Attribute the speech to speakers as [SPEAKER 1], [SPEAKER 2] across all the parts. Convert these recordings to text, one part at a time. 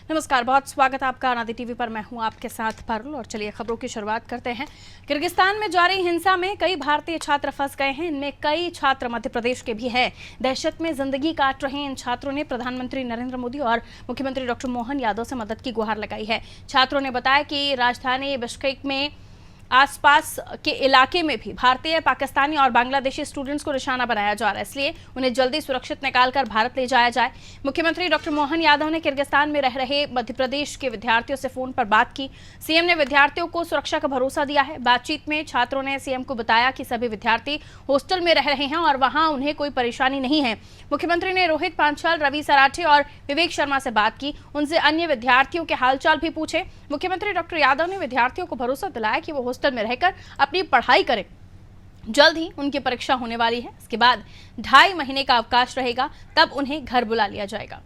[SPEAKER 1] नमस्कार, बहुत स्वागत है आपका अनादि टीवी पर। मैं हूं आपके साथ पारुल और चलिए खबरों की शुरुआत करते हैं। किर्गिस्तान में जारी हिंसा में कई भारतीय छात्र फंस गए हैं। इनमें कई छात्र मध्य प्रदेश के भी हैं। दहशत में जिंदगी काट रहे इन छात्रों ने प्रधानमंत्री नरेंद्र मोदी और मुख्यमंत्री डॉक्टर मोहन यादव से मदद की गुहार लगाई है। छात्रों ने बताया कि राजधानी बिश्केक में आसपास के इलाके में भी भारतीय, पाकिस्तानी और बांग्लादेशी स्टूडेंट्स को निशाना बनाया जा रहा है, इसलिए उन्हें जल्दी सुरक्षित निकालकर भारत ले जाया जाए। मुख्यमंत्री डॉक्टर मोहन यादव ने किर्गिस्तान में रह रहे मध्य प्रदेश के विद्यार्थियों से फोन पर बात की। सीएम ने विद्यार्थियों को सुरक्षा का भरोसा दिया है। बातचीत में छात्रों ने सीएम को बताया कि सभी विद्यार्थी हॉस्टल में रह रहे हैं और वहां उन्हें कोई परेशानी नहीं है। मुख्यमंत्री ने रोहित पांचाल, रवि सराठे और विवेक शर्मा से बात की, उनसे अन्य विद्यार्थियों के हालचाल भी पूछे। मुख्यमंत्री डॉक्टर यादव ने विद्यार्थियों को भरोसा दिलाया कि वो हॉस्टल में रहकर अपनी पढ़ाई करें। जल्द ही उनकी परीक्षा होने वाली है। इसके बाद 2.5 महीने का अवकाश रहेगा, तब उन्हें घर बुला लिया जाएगा।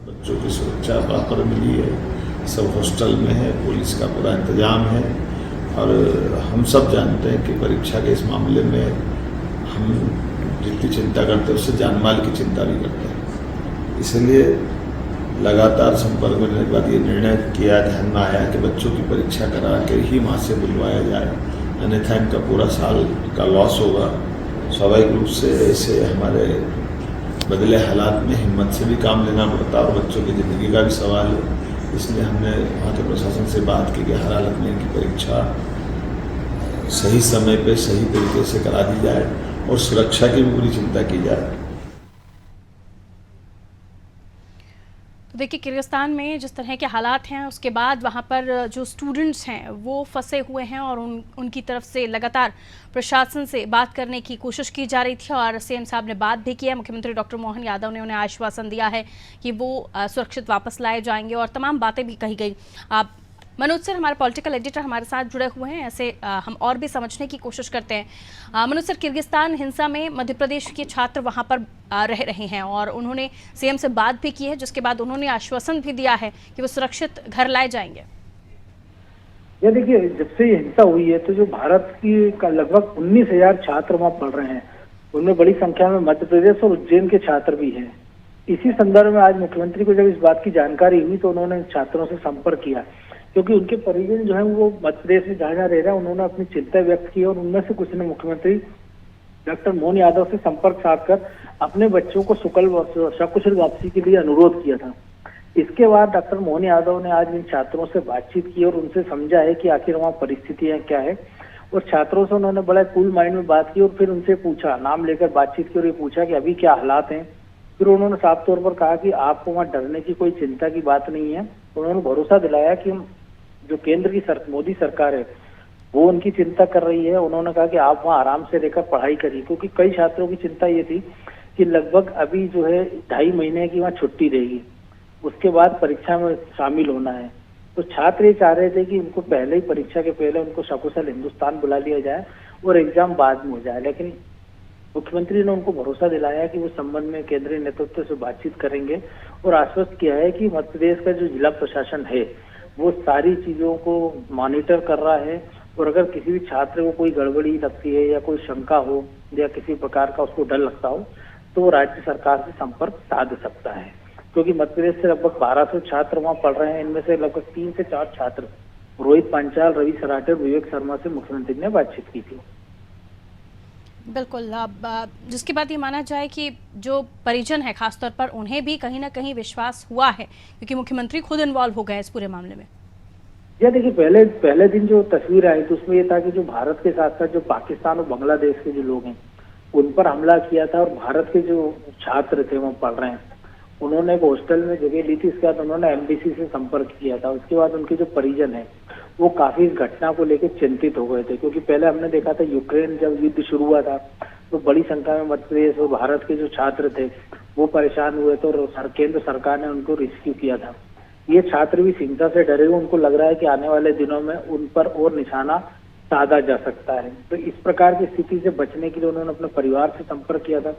[SPEAKER 2] बच्चों की सुरक्षा प्रॉपर मिली है, सब हॉस्टल में है, पुलिस का पूरा इंतजाम है और हम सब जानते हैं कि परीक्षा के इस मामले में हम जितनी चिंता करते हैं उससे जानमाल की चिंता भी करते हैं। इसलिए लगातार संपर्क में रहने के बाद ये निर्णय किया, ध्यान में आया कि बच्चों की परीक्षा करा के ही वहाँ से बुलवाया जाए, अन्यथा इनका पूरा साल का लॉस होगा। स्वाभाविक रूप से ऐसे हमारे बदले हालात में हिम्मत से भी काम लेना पड़ता है और बच्चों की ज़िंदगी का भी सवाल है। इसलिए हमने वहाँ के प्रशासन से बात की कि हर हालत में इनकी परीक्षा सही समय पे सही तरीके से करा दी जाए और सुरक्षा की भी पूरी चिंता की जाए।
[SPEAKER 1] देखिए, किर्गिस्तान में जिस तरह के हालात हैं उसके बाद वहाँ पर जो स्टूडेंट्स हैं वो फंसे हुए हैं और उनकी तरफ से लगातार प्रशासन से बात करने की कोशिश की जा रही थी और सीएम साहब ने बात भी की है। मुख्यमंत्री डॉक्टर मोहन यादव ने उन्हें आश्वासन दिया है कि वो सुरक्षित वापस लाए जाएंगे और तमाम बातें भी कही गई। मनोज सर, हमारे पॉलिटिकल एडिटर हमारे साथ जुड़े हुए हैं, ऐसे हम और भी समझने की कोशिश करते हैं। मनोज सर, किर्गिस्तान हिंसा में मध्य प्रदेश के छात्र वहां पर रह रहे हैं और उन्होंने सीएम से बात भी की है, जिसके बाद उन्होंने आश्वासन भी दिया है कि वो सुरक्षित घर लाए जाएंगे।
[SPEAKER 3] ये देखिए, जब से ये हिंसा हुई है तो जो भारत की का लगभग 19,000 छात्र वहाँ पढ़ रहे हैं, उनमें बड़ी संख्या में मध्य प्रदेश और उज्जैन के छात्र भी हैं। इसी संदर्भ में आज मुख्यमंत्री को जब इस बात की जानकारी हुई तो उन्होंने छात्रों से संपर्क किया, क्योंकि उनके परिजन जो है वो मध्य प्रदेश में जहाँ रह रहे हैं, उन्होंने अपनी चिंता व्यक्त की और उनमें से कुछ ने मुख्यमंत्री डॉक्टर मोहन यादव से संपर्क साधकर अपने बच्चों को सकुशल वापसी के लिए अनुरोध किया था। इसके बाद डॉक्टर मोहन यादव ने आज इन छात्रों से बातचीत की और उनसे समझा है कि आखिर वहाँ परिस्थितियां क्या है और छात्रों से उन्होंने बड़ा कूल माइंड में बात की और फिर उनसे पूछा, नाम लेकर बातचीत की और ये पूछा कि अभी क्या हालात हैं। फिर उन्होंने साफ तौर पर कहा कि आपको वहाँ डरने की कोई चिंता की बात नहीं है। उन्होंने भरोसा दिलाया कि जो केंद्र की मोदी सरकार है वो उनकी चिंता कर रही है। उन्होंने कहा कि आप वहाँ आराम से रहकर पढ़ाई करिए, क्योंकि कई छात्रों की चिंता ये थी कि लगभग अभी जो है 2.5 महीने की वहाँ छुट्टी रहेगी, उसके बाद परीक्षा में शामिल होना है। तो छात्र ये चाह रहे थे कि उनको पहले ही परीक्षा के पहले उनको सकुशल हिंदुस्तान बुला लिया जाए और एग्जाम बाद में हो जाए। लेकिन मुख्यमंत्री ने उनको भरोसा दिलाया कि वो संबंध में केंद्रीय नेतृत्व से बातचीत करेंगे और आश्वस्त किया है कि मध्य प्रदेश का जो जिला प्रशासन है वो सारी चीजों को मॉनिटर कर रहा है और अगर किसी भी छात्र को कोई गड़बड़ी लगती है या कोई शंका हो या किसी प्रकार का उसको डर लगता हो तो वो राज्य सरकार से संपर्क साध सकता है, क्योंकि मध्य प्रदेश से लगभग 1200 छात्र वहाँ पढ़ रहे हैं। इनमें से लगभग 3 से 4 छात्र रोहित पांचाल, रवि सराठे, विवेक शर्मा से मुख्यमंत्री ने बातचीत की थी।
[SPEAKER 1] बिल्कुल, अब जिसके बाद ये माना जाए कि जो परिजन है खासतौर पर उन्हें भी कहीं ना कहीं विश्वास हुआ है, क्योंकि मुख्यमंत्री खुद इन्वॉल्व हो गए इस पूरे मामले में।
[SPEAKER 3] या देखिए, पहले दिन जो तस्वीर आई तो उसमें ये था कि जो भारत के साथ साथ जो पाकिस्तान और बांग्लादेश के जो लोग हैं उन पर हमला किया था और भारत के जो छात्र थे वो पढ़ रहे हैं, उन्होंने एक हॉस्टल में जगह ली थी। इसके बाद उन्होंने एमबीसी से संपर्क किया था। उसके बाद उनके जो परिजन है वो काफी इस घटना को लेकर चिंतित हो गए थे, क्योंकि पहले हमने देखा था यूक्रेन जब युद्ध शुरू हुआ था तो बड़ी संख्या में मध्य प्रदेश और भारत के जो छात्र थे वो परेशान हुए थे और केंद्र सरकार ने उनको रेस्क्यू किया था। ये छात्र भी हिंसा से डरे हुए, उनको लग रहा है कि आने वाले दिनों में उन पर और निशाना साधा जा सकता है। तो इस प्रकार की स्थिति से बचने के लिए उन्होंने अपने परिवार से संपर्क किया था,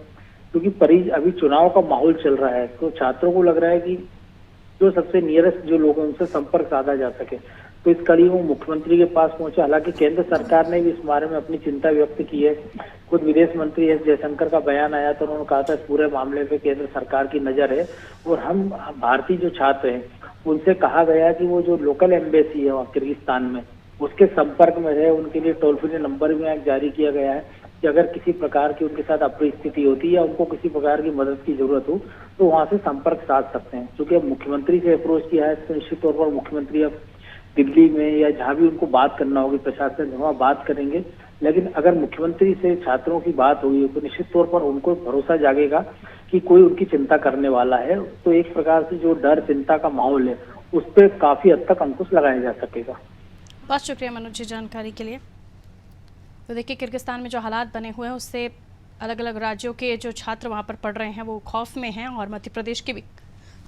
[SPEAKER 3] क्योंकि अभी चुनाव का माहौल चल रहा है तो छात्रों को लग रहा है कि जो सबसे नियरेस्ट जो लोग हैं उनसे संपर्क साधा जा सके। तो इस कड़ी में मुख्यमंत्री के पास पहुंचे। हालांकि केंद्र सरकार ने भी इस बारे में अपनी चिंता व्यक्त की है। खुद विदेश मंत्री एस जयशंकर का बयान आया तो उन्होंने कहा था इस पूरे मामले पे केंद्र सरकार की नजर है और हम भारतीय जो छात्र हैं उनसे कहा गया कि वो जो लोकल एम्बेसी है वहाँ किर्गिस्तान में उसके संपर्क में रहे। उनके लिए टोल फ्री नंबर भी जारी किया गया है कि अगर किसी प्रकार की उनके साथ अप्रिय स्थिति होती है या उनको किसी प्रकार की मदद की जरूरत हो तो वहां से संपर्क साध सकते हैं। क्योंकि अब मुख्यमंत्री से अप्रोच किया है तो निश्चित तौर पर मुख्यमंत्री अब दिल्ली में या जहां भी उनको बात करना होगी प्रशासन से वहां बात करेंगे। लेकिन अगर मुख्यमंत्री से छात्रों की बात हुई तो निश्चित तौर पर उनको भरोसा जागेगा कि कोई उनकी चिंता करने वाला है। तो एक प्रकार से जो डर चिंता का माहौल है उस पर काफी हद तक अंकुश लगाया जा सकेगा।
[SPEAKER 1] बहुत शुक्रिया मनोज जी जानकारी के लिए। तो देखिए किर्गिस्तान में जो हालात बने हुए हैं उससे अलग अलग राज्यों के जो छात्र वहाँ पर पढ़ रहे हैं वो खौफ में हैं और मध्य प्रदेश के भी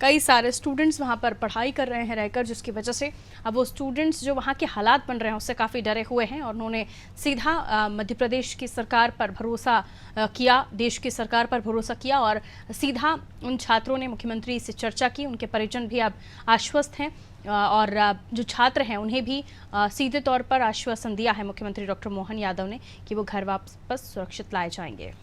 [SPEAKER 1] कई सारे स्टूडेंट्स वहाँ पर पढ़ाई कर रहे हैं रहकर, जिसकी वजह से अब वो स्टूडेंट्स जो वहाँ के हालात बन रहे हैं उससे काफ़ी डरे हुए हैं और उन्होंने सीधा मध्य प्रदेश की सरकार पर भरोसा किया, देश की सरकार पर भरोसा किया और सीधा उन छात्रों ने मुख्यमंत्री से चर्चा की। उनके परिजन भी अब आश्वस्त हैं और जो छात्र हैं उन्हें भी सीधे तौर पर आश्वासन दिया है मुख्यमंत्री डॉक्टर मोहन यादव ने कि वो घर वापस सुरक्षित लाए जाएंगे।